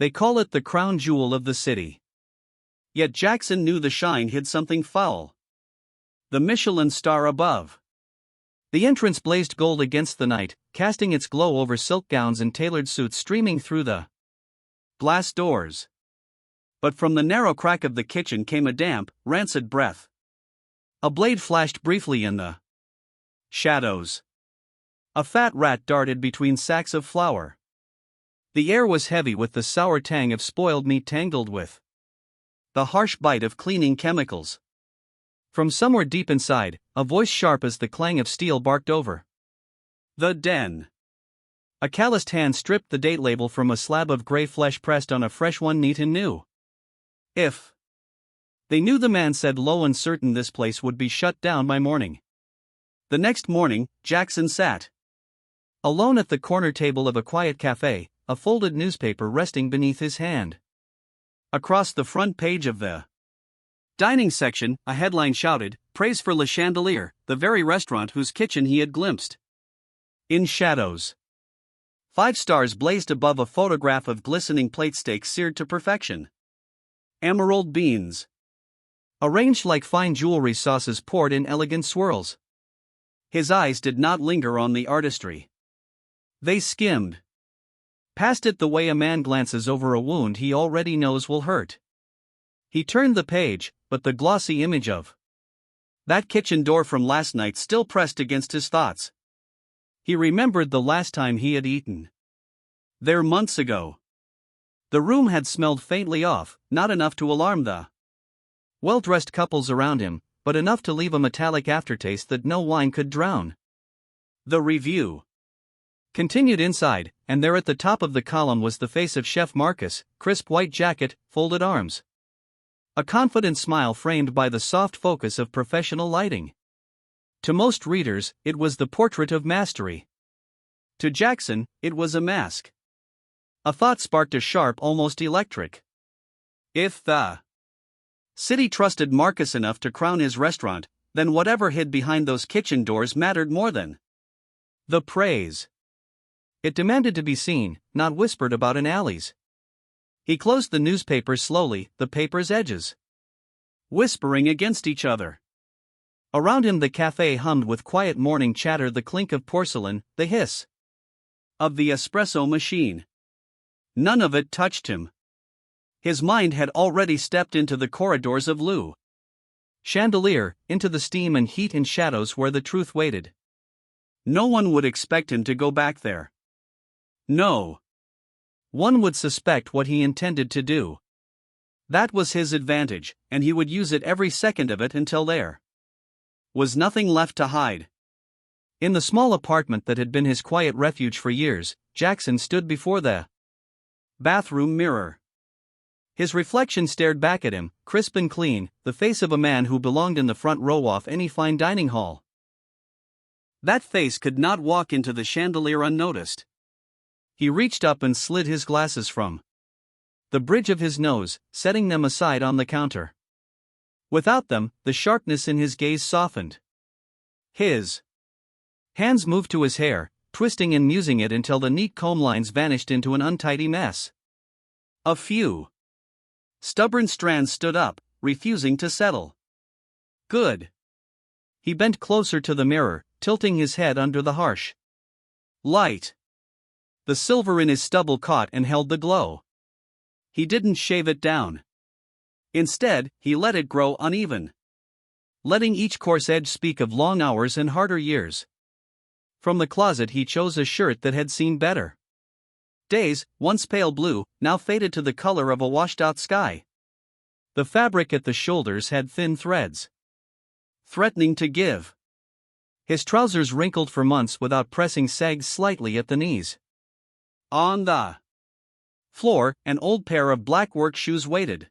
They call it the crown jewel of the city. Yet Jackson knew the shine hid something foul. The Michelin Star above. The entrance blazed gold against the night, casting its glow over silk gowns and tailored suits streaming through the glass doors. But from the narrow crack of the kitchen came a damp, rancid breath. A blade flashed briefly in the shadows. A fat rat darted between sacks of flour. The air was heavy with the sour tang of spoiled meat tangled with the harsh bite of cleaning chemicals. From somewhere deep inside, a voice sharp as the clang of steel barked over the den. A calloused hand stripped the date label from a slab of gray flesh pressed on a fresh one neat and new. If they knew, the man said low and certain, this place would be shut down by morning. The next morning, Jackson sat alone at the corner table of a quiet cafe, a folded newspaper resting beneath his hand. Across the front page of the dining section, a headline shouted, "Praise for Le Chandelier," the very restaurant whose kitchen he had glimpsed. In shadows, 5 stars blazed above a photograph of glistening plate steaks seared to perfection. Emerald beans, arranged like fine jewelry, sauces poured in elegant swirls. His eyes did not linger on the artistry. They skimmed past it the way a man glances over a wound he already knows will hurt. He turned the page, but the glossy image of that kitchen door from last night still pressed against his thoughts. He remembered the last time he had eaten there months ago. The room had smelled faintly off, not enough to alarm the well-dressed couples around him, but enough to leave a metallic aftertaste that no wine could drown. The review continued inside, and there at the top of the column was the face of Chef Marcus, crisp white jacket, folded arms. A confident smile framed by the soft focus of professional lighting. To most readers, it was the portrait of mastery. To Jackson, it was a mask. A thought sparked a sharp, almost electric. If the city trusted Marcus enough to crown his restaurant, then whatever hid behind those kitchen doors mattered more than the praise. It demanded to be seen, not whispered about in alleys. He closed the newspaper slowly, the paper's edges whispering against each other. Around him the cafe hummed with quiet morning chatter, the clink of porcelain, the hiss of the espresso machine. None of it touched him. His mind had already stepped into the corridors of Le Chandelier, into the steam and heat and shadows where the truth waited. No one would expect him to go back there. No one would suspect what he intended to do. That was his advantage, and he would use it every second of it until there was nothing left to hide. In the small apartment that had been his quiet refuge for years, Jackson stood before the bathroom mirror. His reflection stared back at him, crisp and clean, the face of a man who belonged in the front row off any fine dining hall. That face could not walk into the chandelier unnoticed. He reached up and slid his glasses from the bridge of his nose, setting them aside on the counter. Without them, the sharpness in his gaze softened. His hands moved to his hair, twisting and musing it until the neat comb lines vanished into an untidy mess. A few stubborn strands stood up, refusing to settle. Good. He bent closer to the mirror, tilting his head under the harsh light. The silver in his stubble caught and held the glow. He didn't shave it down. Instead, he let it grow uneven, letting each coarse edge speak of long hours and harder years. From the closet he chose a shirt that had seen better days, once pale blue, now faded to the color of a washed-out sky. The fabric at the shoulders had thin threads, threatening to give. His trousers, wrinkled for months without pressing, sagged slightly at the knees. On the floor, an old pair of black work shoes waited.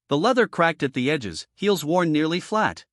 The leather cracked at the edges, heels worn nearly flat.